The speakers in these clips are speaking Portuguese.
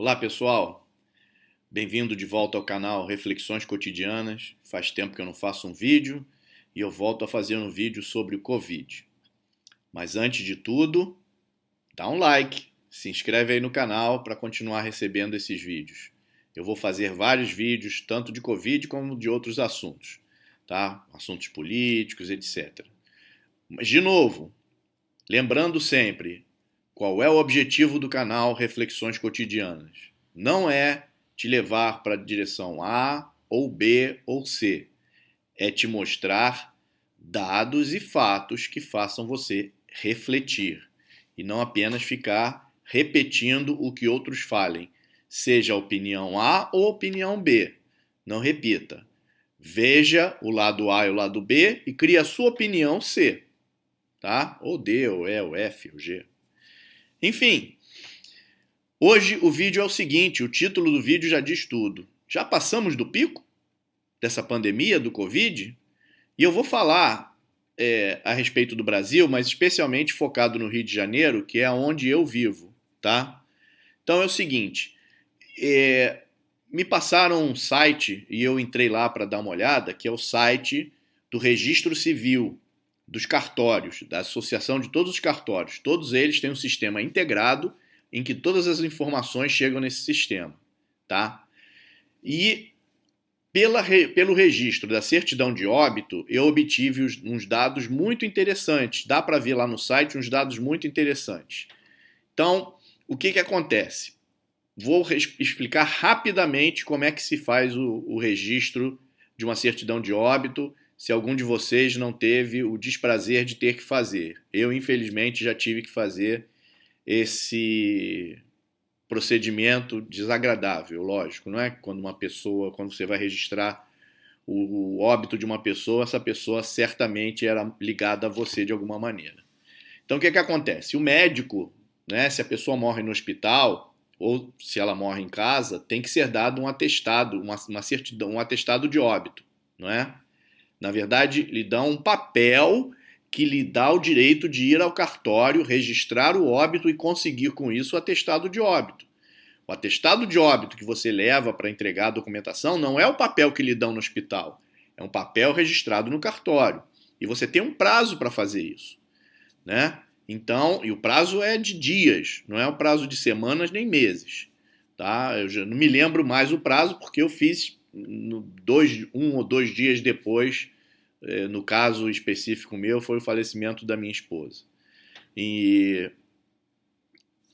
Olá pessoal, bem-vindo de volta ao canal Reflexões Cotidianas. Faz tempo que eu não faço um vídeo e eu volto a fazer um vídeo sobre o Covid. Mas antes de tudo, dá um like, se inscreve aí no canal para continuar recebendo esses vídeos. Eu vou fazer vários vídeos, tanto de Covid como de outros assuntos, tá? Assuntos políticos, etc. Mas de novo, lembrando sempre, qual é o objetivo do canal Reflexões Cotidianas? Não é te levar para a direção A ou B ou C. É te mostrar dados e fatos que façam você refletir e não apenas ficar repetindo o que outros falem, seja a opinião A ou a opinião B. Não repita. Veja o lado A e o lado B e crie a sua opinião C, tá? Ou D, ou E, ou F, ou G. Enfim, hoje o vídeo é o seguinte, o título do vídeo já diz tudo. Já passamos do pico dessa pandemia do Covid? E eu vou falar a respeito do Brasil, mas especialmente focado no Rio de Janeiro, que é onde eu vivo, tá? Então é o seguinte, me passaram um site e eu entrei lá para dar uma olhada, que é o site do Registro Civil, dos cartórios, da associação de todos os cartórios. Todos eles têm um sistema integrado em que todas as informações chegam nesse sistema, tá? E pelo registro da certidão de óbito, eu obtive uns dados muito interessantes. Dá para ver lá no site uns dados muito interessantes. Então, o que acontece? Vou explicar rapidamente como é que se faz o registro de uma certidão de óbito, se algum de vocês não teve o desprazer de ter que fazer. Eu, infelizmente, já tive que fazer esse procedimento desagradável, lógico, não é? Quando você vai registrar o óbito de uma pessoa, essa pessoa certamente era ligada a você de alguma maneira. Então, o que acontece? O médico, né, se a pessoa morre no hospital ou se ela morre em casa, tem que ser dado um atestado, uma certidão, um atestado de óbito, não é? Na verdade, lhe dão um papel que lhe dá o direito de ir ao cartório, registrar o óbito e conseguir com isso o atestado de óbito. O atestado de óbito que você leva para entregar a documentação não é o papel que lhe dão no hospital, é um papel registrado no cartório. E você tem um prazo para fazer isso, né? Então, e o prazo é de dias, não é um prazo de semanas nem meses, tá? Eu já não me lembro mais o prazo porque eu fiz um ou dois dias depois. No caso específico meu, foi o falecimento da minha esposa.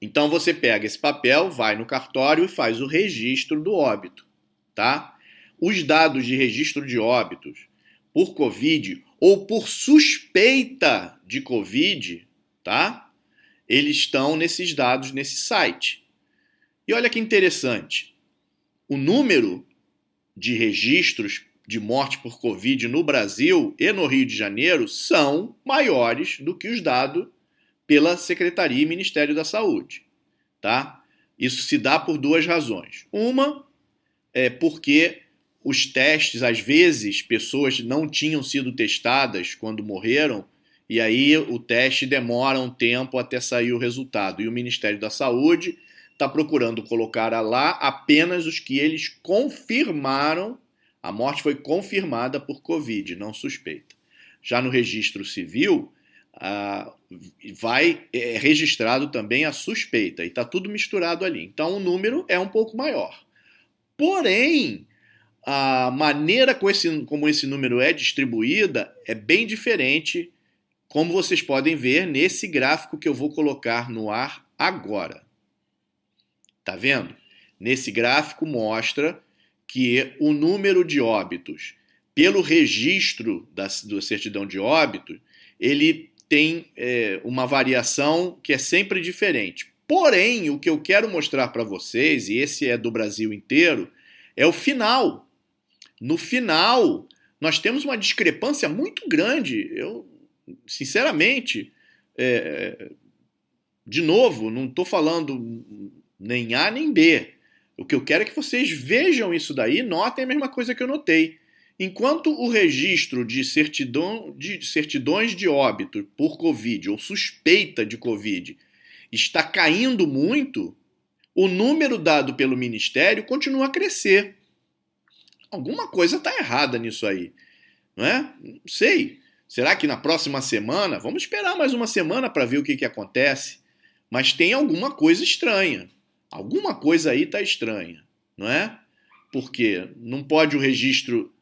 Então você pega esse papel, vai no cartório e faz o registro do óbito, tá? Os dados de registro de óbitos por Covid ou por suspeita de Covid, tá? Eles estão nesses dados nesse site. E olha que interessante, o número de registros de morte por Covid no Brasil e no Rio de Janeiro são maiores do que os dados pela Secretaria e Ministério da Saúde, tá? Isso se dá por duas razões. Uma é porque os testes, às vezes, pessoas não tinham sido testadas quando morreram, e aí o teste demora um tempo até sair o resultado. E o Ministério da Saúde está procurando colocar lá apenas os que eles confirmaram. A morte foi confirmada por Covid, não suspeita. Já no registro civil, vai registrado também a suspeita, e está tudo misturado ali. Então o número é um pouco maior. Porém, a maneira como esse número é distribuída é bem diferente, como vocês podem ver nesse gráfico que eu vou colocar no ar agora. Tá vendo? Nesse gráfico mostra que o número de óbitos pelo registro da certidão de óbito, ele tem uma variação que é sempre diferente. Porém, o que eu quero mostrar para vocês, e esse é do Brasil inteiro, é o final. No final, nós temos uma discrepância muito grande. Eu, sinceramente, de novo, não estou falando nem A nem B. O que eu quero é que vocês vejam isso daí, notem a mesma coisa que eu notei. Enquanto o registro de certidões de óbito por Covid ou suspeita de Covid está caindo muito, o número dado pelo Ministério continua a crescer. Alguma coisa está errada nisso aí, não é? Não sei. Será que na próxima semana, vamos esperar mais uma semana para ver o que acontece, mas tem alguma coisa estranha. Alguma coisa aí está estranha, não é? Porque não pode o registro,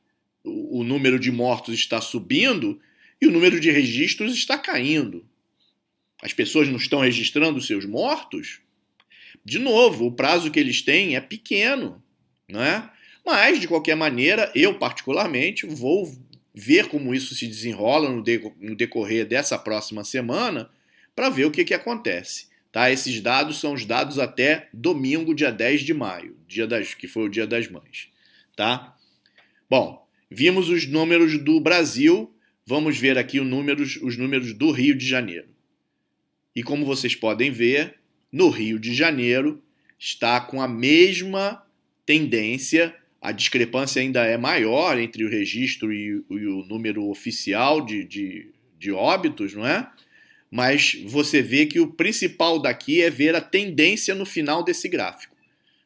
o número de mortos está subindo e o número de registros está caindo. As pessoas não estão registrando os seus mortos? De novo, o prazo que eles têm é pequeno, não é? Mas, de qualquer maneira, eu particularmente vou ver como isso se desenrola no decorrer dessa próxima semana para ver o que acontece. Tá? Esses dados são os dados até domingo, dia 10 de maio, que foi o Dia das Mães. Tá? Bom, vimos os números do Brasil, vamos ver aqui os números do Rio de Janeiro. E como vocês podem ver, no Rio de Janeiro está com a mesma tendência. A discrepância ainda é maior entre o registro e o número oficial de óbitos, não é? Mas você vê que o principal daqui é ver a tendência no final desse gráfico.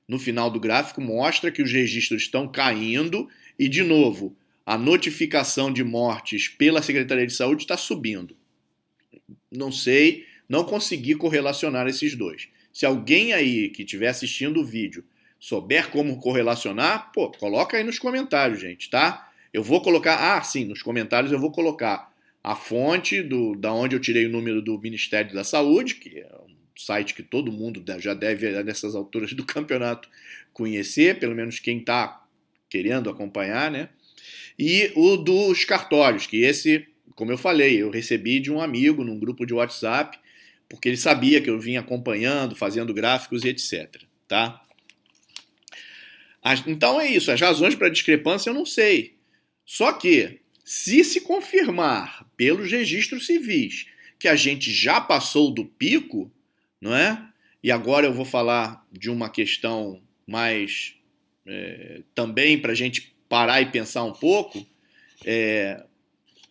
No final do gráfico mostra que os registros estão caindo e, de novo, a notificação de mortes pela Secretaria de Saúde está subindo. Não sei, não consegui correlacionar esses dois. Se alguém aí que estiver assistindo o vídeo souber como correlacionar, pô, coloca aí nos comentários, gente, tá? Eu vou colocar, sim, nos comentários eu vou colocar a fonte da onde eu tirei o número do Ministério da Saúde, que é um site que todo mundo já deve, nessas alturas do campeonato, conhecer, pelo menos quem está querendo acompanhar, né? E o dos cartórios, que esse, como eu falei, eu recebi de um amigo num grupo de WhatsApp, porque ele sabia que eu vinha acompanhando, fazendo gráficos e etc, tá? Então é isso, as razões para a discrepância eu não sei. Só que, se confirmar pelos registros civis que a gente já passou do pico, não é? E agora eu vou falar de uma questão mais também para a gente parar e pensar um pouco.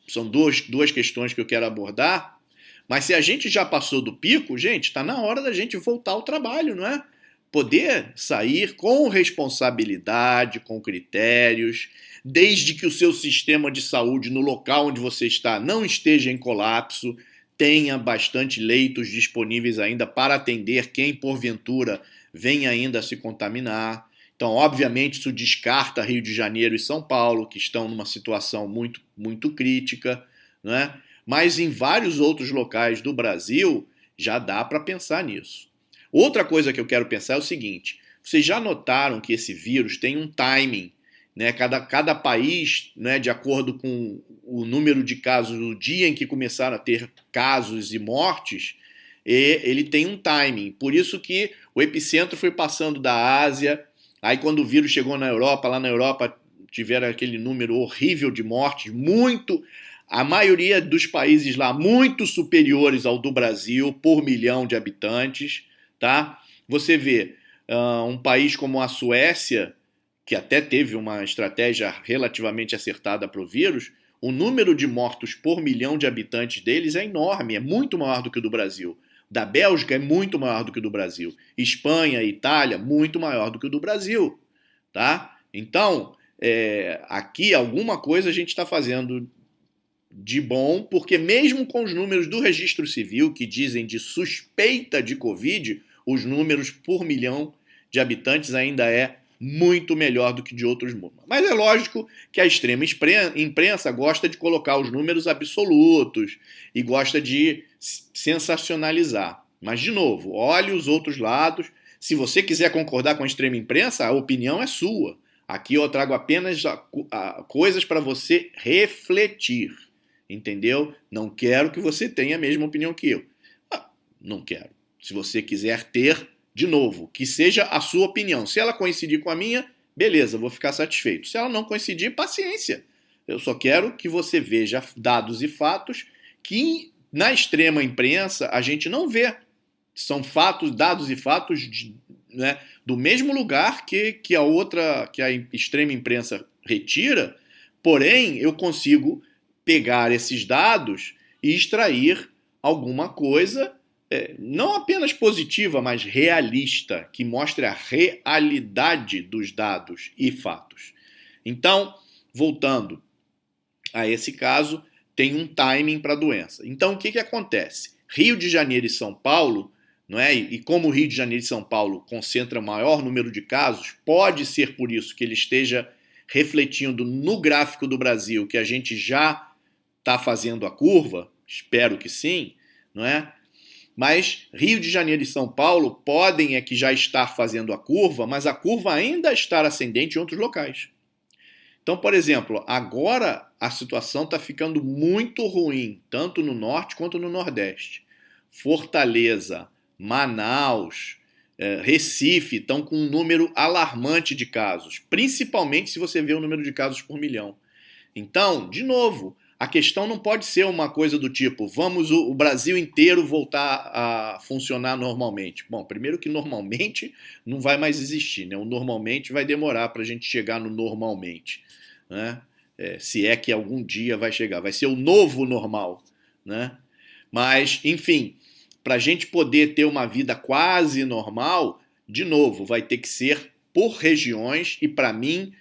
São duas questões que eu quero abordar. Mas se a gente já passou do pico, gente, está na hora da gente voltar ao trabalho, não é? Poder sair com responsabilidade, com critérios, desde que o seu sistema de saúde no local onde você está não esteja em colapso, tenha bastante leitos disponíveis ainda para atender quem, porventura, venha ainda a se contaminar. Então, obviamente, isso descarta Rio de Janeiro e São Paulo, que estão numa situação muito, muito crítica, não é? Mas em vários outros locais do Brasil já dá para pensar nisso. Outra coisa que eu quero pensar é o seguinte: vocês já notaram que esse vírus tem um timing, né? Cada país, né, de acordo com o número de casos, no dia em que começaram a ter casos e mortes, ele tem um timing. Por isso que o epicentro foi passando da Ásia, aí quando o vírus chegou na Europa, lá na Europa tiveram aquele número horrível de mortes, a maioria dos países lá muito superiores ao do Brasil por milhão de habitantes, tá? Você vê um país como a Suécia, que até teve uma estratégia relativamente acertada para o vírus, o número de mortos por milhão de habitantes deles é enorme, é muito maior do que o do Brasil. Da Bélgica é muito maior do que o do Brasil. Espanha, Itália, muito maior do que o do Brasil, tá? Então, aqui alguma coisa a gente está fazendo de bom, porque mesmo com os números do registro civil, que dizem de suspeita de Covid, os números por milhão de habitantes ainda é muito melhor do que de outros mundos. Mas é lógico que a extrema imprensa gosta de colocar os números absolutos e gosta de sensacionalizar. Mas, de novo, olhe os outros lados. Se você quiser concordar com a extrema imprensa, a opinião é sua. Aqui eu trago apenas coisas para você refletir. Entendeu? Não quero que você tenha a mesma opinião que eu. Não quero. Se você quiser ter, de novo, que seja a sua opinião. Se ela coincidir com a minha, beleza, vou ficar satisfeito. Se ela não coincidir, paciência. Eu só quero que você veja dados e fatos que na extrema imprensa a gente não vê. São fatos, dados e fatos né, do mesmo lugar que a extrema imprensa retira, porém eu consigo pegar esses dados e extrair alguma coisa não apenas positiva, mas realista, que mostre a realidade dos dados e fatos. Então, voltando a esse caso, tem um timing para a doença. Então, o que acontece? Rio de Janeiro e São Paulo, não é? E como o Rio de Janeiro e São Paulo concentra maior número de casos, pode ser por isso que ele esteja refletindo no gráfico do Brasil que a gente já está fazendo a curva, espero que sim, não é? Mas Rio de Janeiro e São Paulo podem é que já estar fazendo a curva, mas a curva ainda está ascendente em outros locais. Então, por exemplo, agora a situação está ficando muito ruim, tanto no norte quanto no nordeste. Fortaleza, Manaus, Recife estão com um número alarmante de casos, principalmente se você vê o número de casos por milhão. Então, de novo, a questão não pode ser uma coisa do tipo, vamos o Brasil inteiro voltar a funcionar normalmente. Bom, primeiro que normalmente não vai mais existir, né? O normalmente vai demorar para a gente chegar no normalmente, né? Se é que algum dia vai chegar, vai ser o novo normal, né? Mas, enfim, para a gente poder ter uma vida quase normal, de novo, vai ter que ser por regiões e, para mim,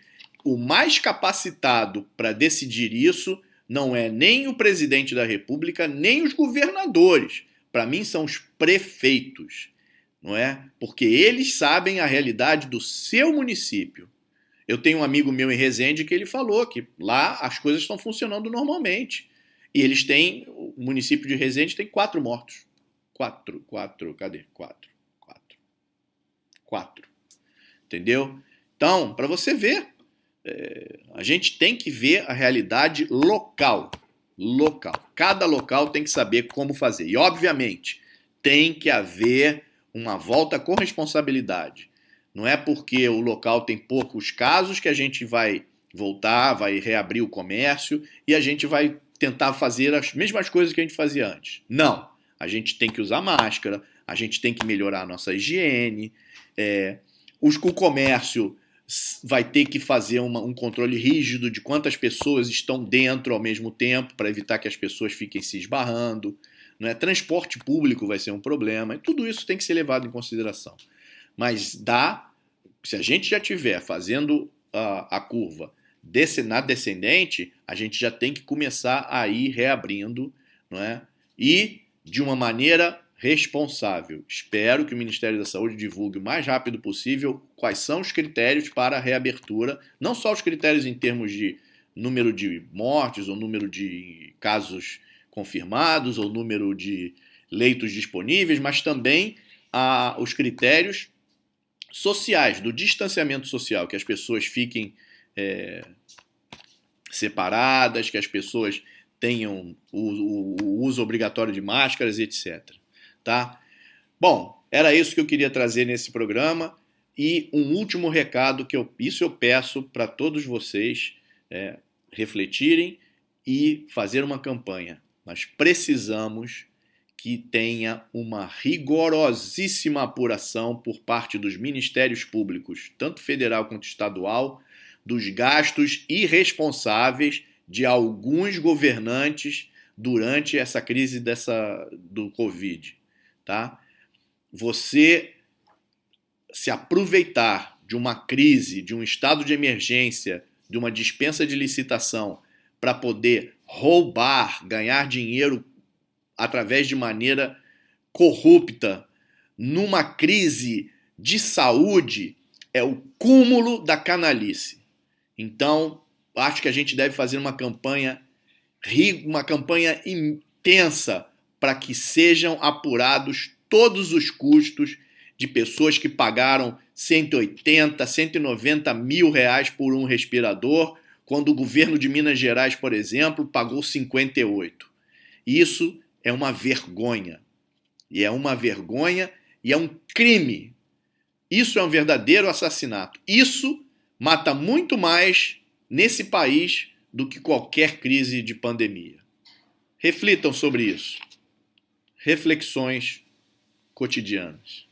o mais capacitado para decidir isso não é nem o presidente da República, nem os governadores. Para mim, são os prefeitos, não é? Porque eles sabem a realidade do seu município. Eu tenho um amigo meu em Resende que ele falou que lá as coisas estão funcionando normalmente. E eles têm, o município de Resende tem 4 mortos. Cadê? 4. Entendeu? Então, para você ver, a gente tem que ver a realidade local. Cada local tem que saber como fazer. E, obviamente, tem que haver uma volta com responsabilidade. Não é porque o local tem poucos casos que a gente vai voltar, vai reabrir o comércio e a gente vai tentar fazer as mesmas coisas que a gente fazia antes. Não. A gente tem que usar máscara, a gente tem que melhorar a nossa higiene, o comércio vai ter que fazer um controle rígido de quantas pessoas estão dentro ao mesmo tempo para evitar que as pessoas fiquem se esbarrando. Não é? Transporte público vai ser um problema. E tudo isso tem que ser levado em consideração. Mas se a gente já estiver fazendo a curva na descendente, a gente já tem que começar a ir reabrindo, não é? E de uma maneira responsável. Espero que o Ministério da Saúde divulgue o mais rápido possível quais são os critérios para a reabertura, não só os critérios em termos de número de mortes ou número de casos confirmados ou número de leitos disponíveis, mas também os critérios sociais, do distanciamento social, que as pessoas fiquem separadas, que as pessoas tenham o uso obrigatório de máscaras, etc. Tá? Bom, era isso que eu queria trazer nesse programa. E um último recado que eu peço para todos vocês refletirem e fazer uma campanha. Nós precisamos que tenha uma rigorosíssima apuração por parte dos ministérios públicos, tanto federal quanto estadual, dos gastos irresponsáveis de alguns governantes durante essa crise do Covid. Tá? Você se aproveitar de uma crise, de um estado de emergência, de uma dispensa de licitação para poder roubar, ganhar dinheiro através de maneira corrupta numa crise de saúde é o cúmulo da canalice. Então, acho que a gente deve fazer uma campanha intensa para que sejam apurados todos os custos de pessoas que pagaram 180, 190 mil reais por um respirador, quando o governo de Minas Gerais, por exemplo, pagou 58. Isso é uma vergonha. E é uma vergonha e é um crime. Isso é um verdadeiro assassinato. Isso mata muito mais nesse país do que qualquer crise de pandemia. Reflitam sobre isso. Reflexões cotidianas.